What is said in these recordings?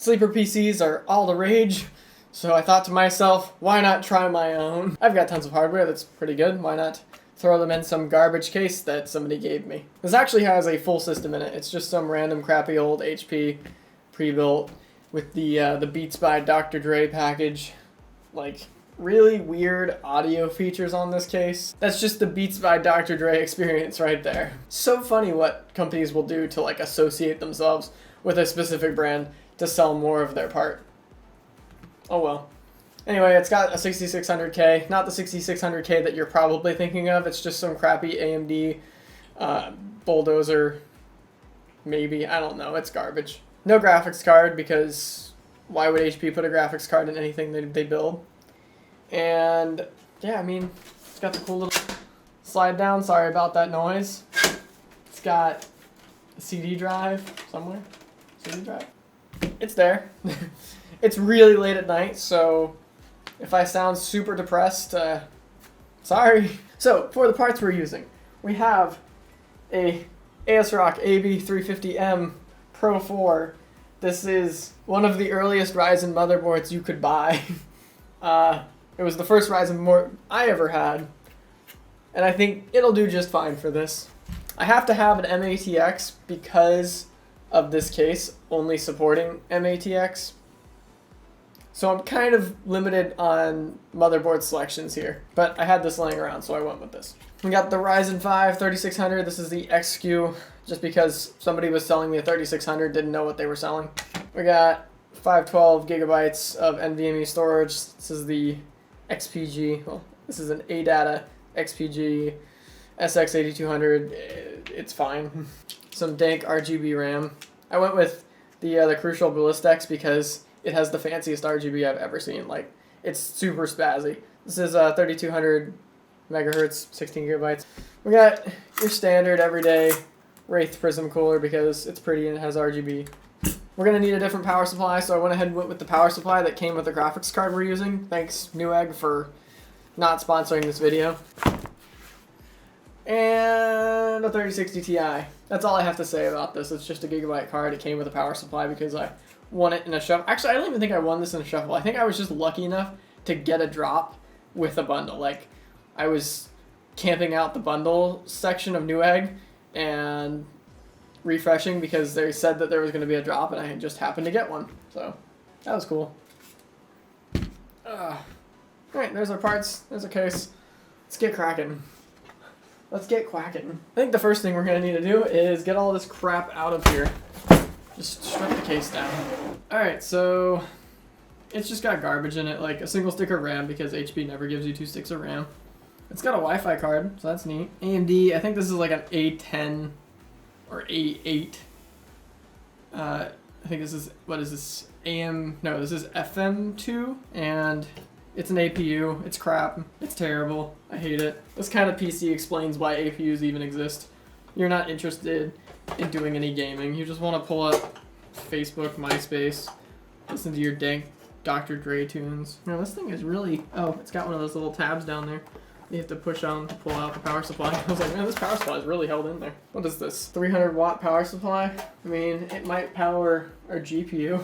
Sleeper PCs are all the rage, so I thought to myself, why not try my own? I've got tons of hardware that's pretty good, why not throw them in some garbage case that somebody gave me? This actually has a full system in it. It's just some random crappy old HP pre-built with the Beats by Dr. Dre package. Like, really weird audio features on this case. That's just the Beats by Dr. Dre experience right there. So funny what companies will do to like associate themselves with a specific brand to sell more of their part. Oh well. Anyway, it's got a 6600K, not the 6600K that you're probably thinking of. It's just some crappy AMD bulldozer, maybe, I don't know, it's garbage. No graphics card, because why would HP put a graphics card in anything they build? And yeah, I mean, it's got the cool little slide down, sorry about that noise. It's got a CD drive somewhere, CD drive. It's there. It's really late at night, so if I sound super depressed, sorry. So, for the parts we're using, we have a ASRock AB350M Pro 4. This is one of the earliest Ryzen motherboards you could buy. It was the first Ryzen board I ever had, and I think it'll do just fine for this. I have to have an MATX because of this case only supporting MATX. So I'm kind of limited on motherboard selections here, but I had this laying around, so I went with this. We got the Ryzen 5 3600. This is the XQ, just because somebody was selling me a 3600, didn't know what they were selling. We got 512 gigabytes of NVMe storage. This is the XPG. Well, this is an ADATA XPG SX8200. It's fine. Some dank RGB RAM. I went with the Crucial Ballistics because it has the fanciest RGB I've ever seen. Like, it's super spazzy. This is 3200 megahertz, 16 gigabytes. We got your standard everyday Wraith Prism cooler because it's pretty and it has RGB. We're gonna need a different power supply, so I went ahead and went with the power supply that came with the graphics card we're using. Thanks, Newegg, for not sponsoring this video. And a 3060 Ti. That's all I have to say about this. It's just a gigabyte card. It came with a power supply because I won it in a shuffle. Actually, I don't even think I won this in a shuffle. I think I was just lucky enough to get a drop with a bundle. Like, I was camping out the bundle section of Newegg and refreshing because they said that there was going to be a drop, and I just happened to get one. So, that was cool. Alright, there's our parts. There's our case. Let's get cracking. Let's get quacking. I think the first thing we're going to need to do is get all this crap out of here. Just strip the case down. Alright, so it's just got garbage in it, like a single stick of RAM because HP never gives you 2 sticks of RAM. It's got a Wi-Fi card, so that's neat. AMD, I think this is like an A10 or A8. I think this is, what is this? This is FM2, and it's an APU. It's crap. It's terrible. I hate it. This kind of PC explains why APUs even exist. You're not interested in doing any gaming. You just want to pull up Facebook, MySpace, listen to your dank Dr. Dre tunes. You know, this thing is really... Oh, it's got one of those little tabs down there you have to push on to pull out the power supply. I was like, man, this power supply is really held in there. What is this? 300 watt power supply? I mean, it might power our GPU.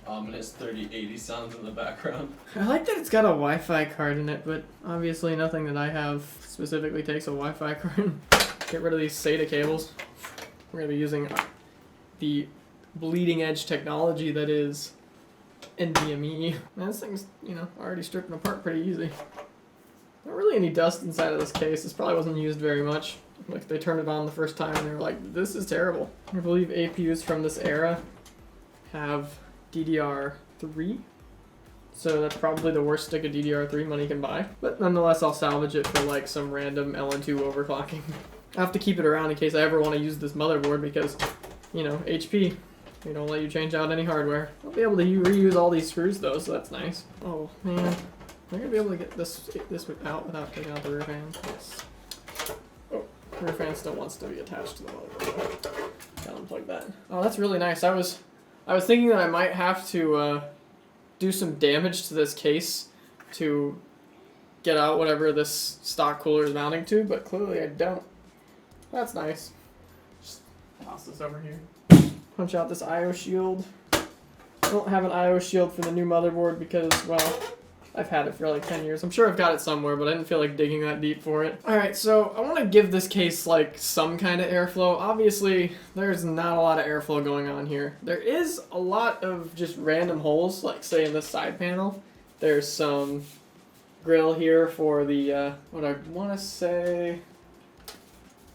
Ominous 3080 sounds in the background. I like that it's got a Wi-Fi card in it, but obviously nothing that I have specifically takes a Wi-Fi card. Get rid of these SATA cables. We're going to be using the bleeding edge technology that is NVMe. Man, this thing's, already stripping apart pretty easy. Not really any dust inside of this case. This probably wasn't used very much. Like, they turned it on the first time and they were like, this is terrible. I believe APUs from this era have DDR3. So that's probably the worst stick of DDR3 money can buy. But nonetheless, I'll salvage it for like some random LN2 overclocking. I have to keep it around in case I ever want to use this motherboard because, HP, they don't let you change out any hardware. I'll be able to reuse all these screws though, so that's nice. Oh man, am I gonna be able to get this out without taking out the rear fan? Yes. Oh, rear fan still wants to be attached to the motherboard. Gotta unplug that. Oh, that's really nice. I was thinking that I might have to do some damage to this case to get out whatever this stock cooler is mounting to, but clearly I don't. That's nice. Just toss this over here. Punch out this IO shield. I don't have an I/O shield for the new motherboard because, well, I've had it for like 10 years. I'm sure I've got it somewhere, but I didn't feel like digging that deep for it. Alright, so I want to give this case like some kind of airflow. Obviously, there's not a lot of airflow going on here. There is a lot of just random holes, like say in this side panel. There's some grill here for the, what I want to say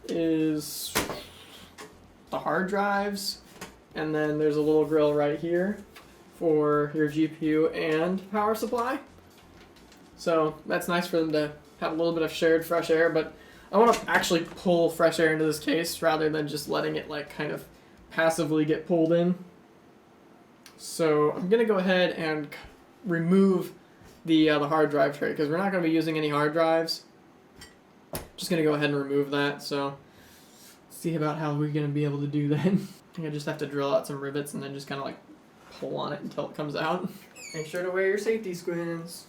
is the hard drives. And then there's a little grill right here for your GPU and power supply. So that's nice for them to have a little bit of shared fresh air, but I want to actually pull fresh air into this case rather than just letting it like kind of passively get pulled in. So I'm gonna go ahead and remove the hard drive tray because we're not gonna be using any hard drives. Just gonna go ahead and remove that. So see about how we're gonna be able to do that. I think I just have to drill out some rivets and then just kind of like pull on it until it comes out. Make sure to wear your safety squints.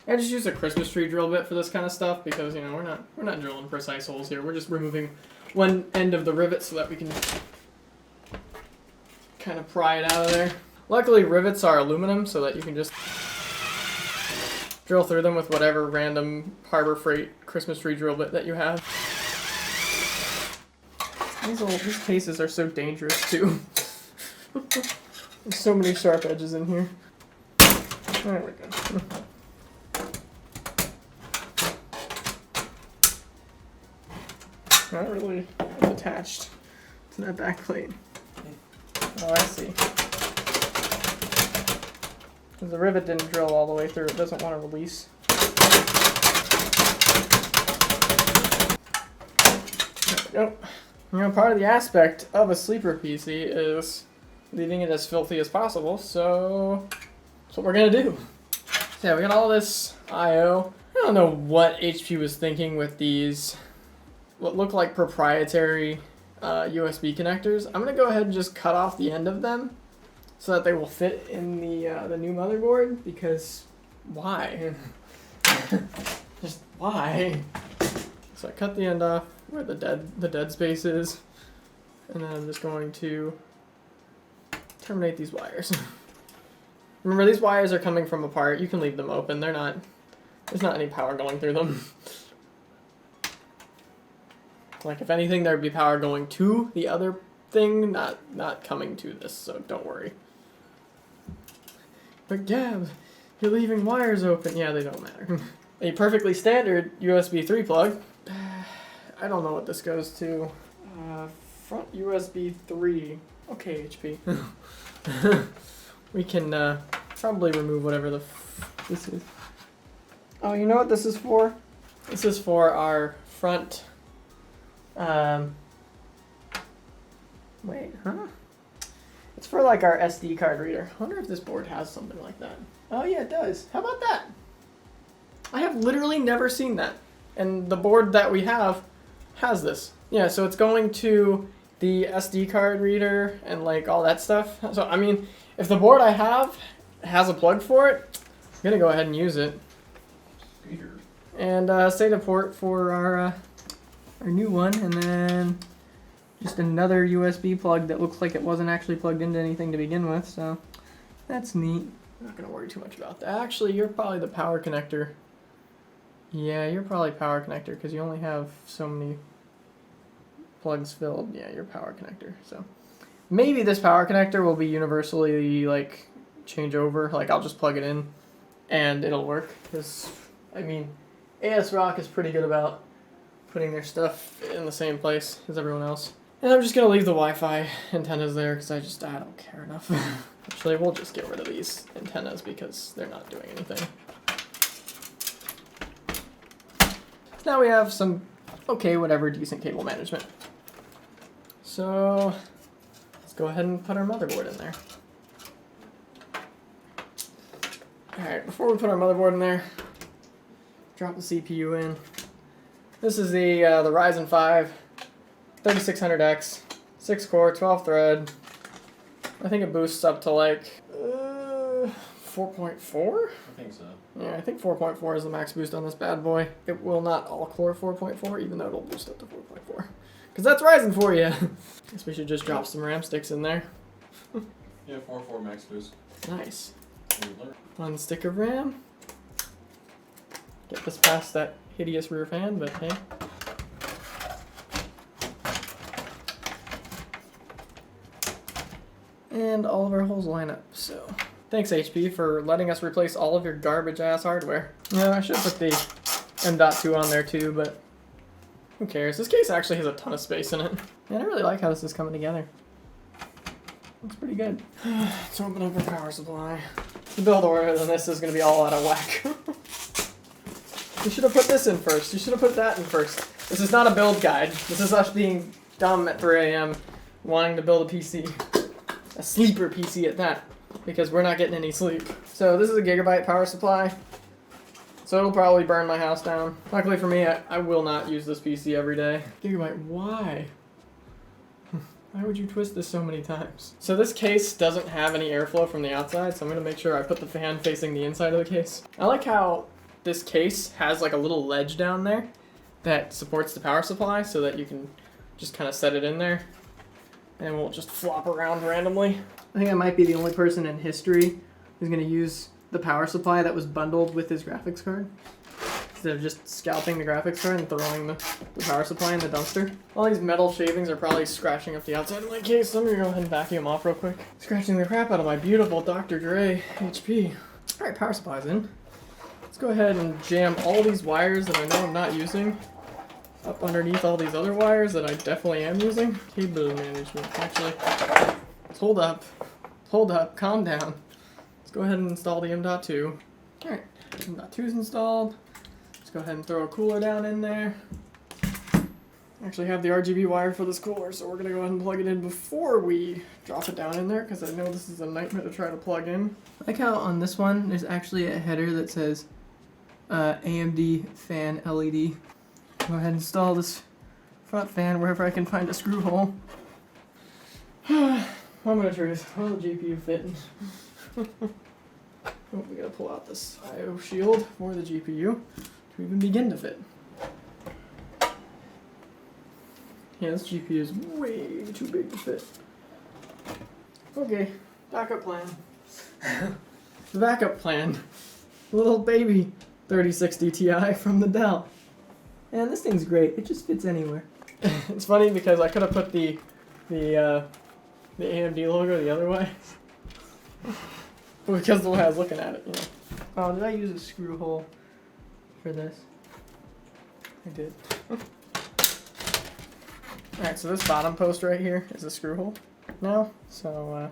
I just use a Christmas tree drill bit for this kind of stuff because, you know, we're not drilling precise holes here. We're just removing one end of the rivet so that we can kind of pry it out of there. Luckily, rivets are aluminum so that you can just drill through them with whatever random Harbor Freight Christmas tree drill bit that you have. These cases are so dangerous too. There's so many sharp edges in here. There we go. Not really attached to that back plate. Oh, I see. Because the rivet didn't drill all the way through, it doesn't want to release. There we go. You know, part of the aspect of a sleeper PC is leaving it as filthy as possible, so that's what we're gonna do. So yeah, we got all this I/O. I don't know what HP was thinking with these, what look like proprietary USB connectors. I'm gonna go ahead and just cut off the end of them so that they will fit in the new motherboard, because why? Just why? So I cut the end off where the dead space is, and then I'm just going to terminate these wires. Remember, these wires are coming from a part. You can leave them open. There's not any power going through them. Like, if anything, there'd be power going to the other thing, not coming to this, so don't worry. But Gab, you're leaving wires open. Yeah, they don't matter. A perfectly standard USB 3 plug. I don't know what this goes to. Front USB 3. Okay, HP. We can probably remove whatever this is. Oh, you know what this is for? This is for our front. Wait, huh? It's for like our SD card reader. I wonder if this board has something like that. Oh yeah, it does. How about that? I have literally never seen that. And the board that we have has this. Yeah, so it's going to the SD card reader and like all that stuff. So, I mean, if the board I have has a plug for it, I'm gonna go ahead and use it. And SATA port for our new one, and then just another USB plug that looks like it wasn't actually plugged into anything to begin with, so that's neat. I'm not gonna worry too much about that. Actually, you're probably the power connector. Yeah, you're probably power connector because you only have so many plugs filled. Yeah, you're power connector. So maybe this power connector will be universally like change over. Like I'll just plug it in and it'll work. Because I mean, ASRock is pretty good about putting their stuff in the same place as everyone else. And I'm just gonna leave the Wi-Fi antennas there because I don't care enough. Actually, we'll just get rid of these antennas because they're not doing anything. Now we have some, okay, whatever, decent cable management. So let's go ahead and put our motherboard in there. Alright, before we put our motherboard in there, drop the CPU in. This is the Ryzen 5 3600X, 6 core, 12 thread. I think it boosts up to like 4.4? I think so. Yeah, I think 4.4 is the max boost on this bad boy. It will not all-core 4.4, even though it'll boost up to 4.4. Because that's Ryzen for you. Guess we should just drop some RAM sticks in there. Yeah, 4.4 max boost. Nice. You learn. 1 stick of RAM. Get this past that hideous rear fan, but hey. And all of our holes line up, so. Thanks, HP, for letting us replace all of your garbage-ass hardware. Yeah, I should put the M.2 on there too, but who cares? This case actually has a ton of space in it. And I really like how this is coming together. Looks pretty good. Let's open up our power supply. The build order on this is going to be all out of whack. You should have put this in first. You should have put that in first. This is not a build guide. This is us being dumb at 3 a.m. wanting to build a PC. A sleeper PC at that. Because we're not getting any sleep. So this is a gigabyte power supply. So it'll probably burn my house down. Luckily for me, I will not use this PC every day. Gigabyte, why? Why would you twist this so many times? So this case doesn't have any airflow from the outside, so I'm gonna make sure I put the fan facing the inside of the case. I like how this case has like a little ledge down there that supports the power supply so that you can just kind of set it in there and it won't just flop around randomly. I think I might be the only person in history who's gonna use the power supply that was bundled with his graphics card, instead of just scalping the graphics card and throwing the power supply in the dumpster. All these metal shavings are probably scratching up the outside of my case, so I'm gonna go ahead and vacuum off real quick. Scratching the crap out of my beautiful Dr. Dre HP. Alright, power supply's in. Let's go ahead and jam all these wires that I know I'm not using up underneath all these other wires that I definitely am using. Cable management. Actually, hold up, calm down. Let's go ahead and install the M.2. Alright, M.2's installed. Let's go ahead and throw a cooler down in there. Actually have the RGB wire for this cooler, so we're going to go ahead and plug it in before we drop it down in there, because I know this is a nightmare to try to plug in. I like how on this one, there's actually a header that says AMD fan LED. Go ahead and install this front fan wherever I can find a screw hole. Moment of truth. Will the GPU fit? Oh, we gotta pull out this I/O shield for the GPU to even begin to fit. Yeah, this GPU is way too big to fit. Okay, backup plan. The backup plan. Little baby 3060 Ti from the Dell. And this thing's great. It just fits anywhere. It's funny because I could have put the AMD logo the other way. Because the way I was looking at it, you know. Oh, did I use a screw hole for this? I did. Alright, so this bottom post right here is a screw hole now. So,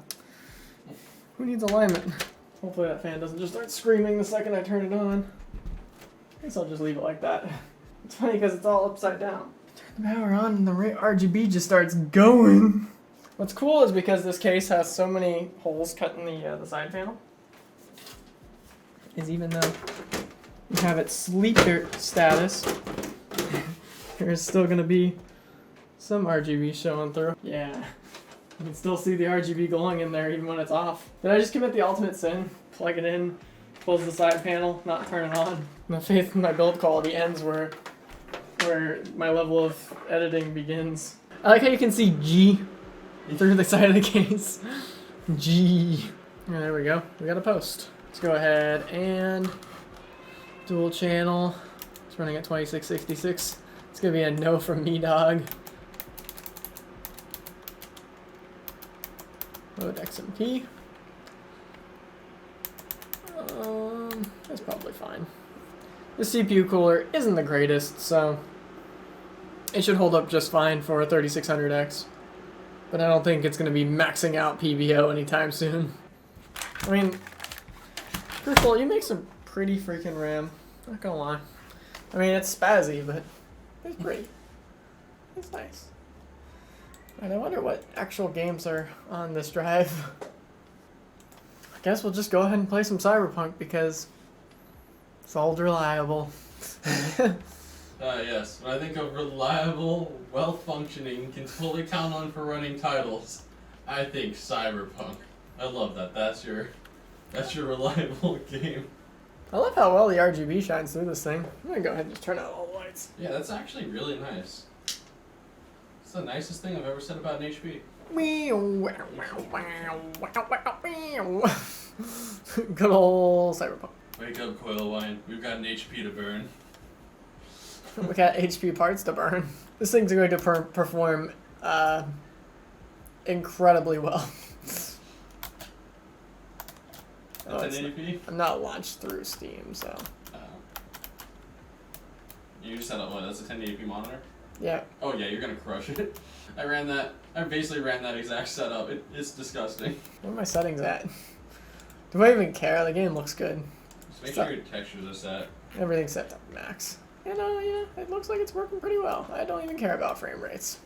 who needs alignment? Hopefully that fan doesn't just start screaming the second I turn it on. I guess I'll just leave it like that. It's funny because it's all upside down. Turn the power on and the RGB just starts going. What's cool is because this case has so many holes cut in the side panel, is even though you have it sleeper status, there's still going to be some RGB showing through. Yeah, you can still see the RGB glowing in there even when it's off. Did I just commit the ultimate sin? Plug it in, close the side panel, not turn it on. My faith in my build quality ends where my level of editing begins. I like how you can see G through the side of the case. G. Yeah, there we go. We got a post. Let's go ahead and dual channel. It's running at 2666. It's gonna be a no from me, dog. Load XMP. That's probably fine. The CPU cooler isn't the greatest, so it should hold up just fine for a 3600X. But I don't think it's going to be maxing out PBO anytime soon. I mean, Crucial, you make some pretty freaking RAM. Not gonna lie. I mean, it's spazzy, but it's pretty. It's nice. And I wonder what actual games are on this drive. I guess we'll just go ahead and play some Cyberpunk because it's all reliable. Yes. When I think of reliable, well-functioning, can fully count on for running titles, I think Cyberpunk. I love that. That's That's your reliable game. I love how well the RGB shines through this thing. I'm gonna go ahead and just turn out all the lights. Yeah, that's actually really nice. It's the nicest thing I've ever said about an HP. Good old Cyberpunk. Wake up, coil wine. We've got an HP to burn. We got HP parts to burn. This thing's going to perform incredibly well. Oh, 1080p? I'm not launched through Steam, so. You just set up what? That's a 1080p monitor? Yeah. Oh yeah, you're gonna crush it. I basically ran that exact setup. It's disgusting. Where are my settings at? Do I even care? The game looks good. Just make sure your textures are set. Everything's set to max. It looks like it's working pretty well. I don't even care about frame rates.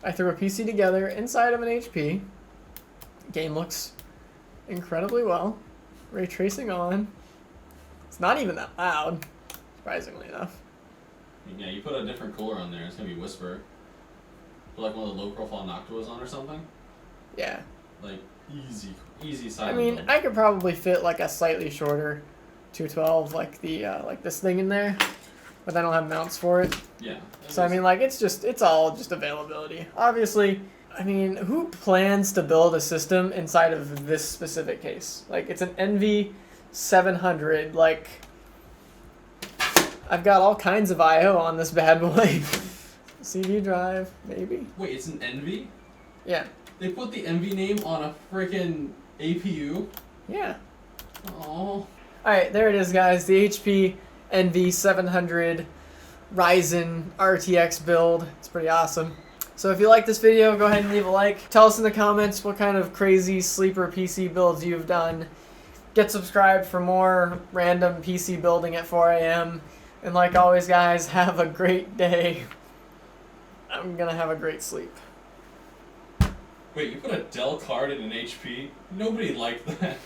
I threw a PC together inside of an HP. Game looks incredibly well. Ray tracing on. It's not even that loud, surprisingly enough. Yeah, you put a different cooler on there, it's gonna be Whisper. Put like one of the low profile Noctuas on or something. Yeah. Like easy side. I mean, I could probably fit like a slightly shorter 212 like the like this thing in there, but I don't have mounts for it. Yeah. So I mean, like it's all just availability. Obviously, I mean, who plans to build a system inside of this specific case? Like it's an NV 700. Like I've got all kinds of I/O on this bad boy. CD drive, maybe. Wait, it's an Envy? Yeah. They put the Envy name on a freaking APU? Yeah. Oh. Alright, there it is, guys. The HP NV 700 Ryzen RTX build. It's pretty awesome. So if you like this video, go ahead and leave a like. Tell us in the comments what kind of crazy sleeper PC builds you've done. Get subscribed for more random PC building at 4 a.m. And like always, guys, have a great day. I'm gonna have a great sleep. Wait, you put a Dell card in an HP? Nobody liked that.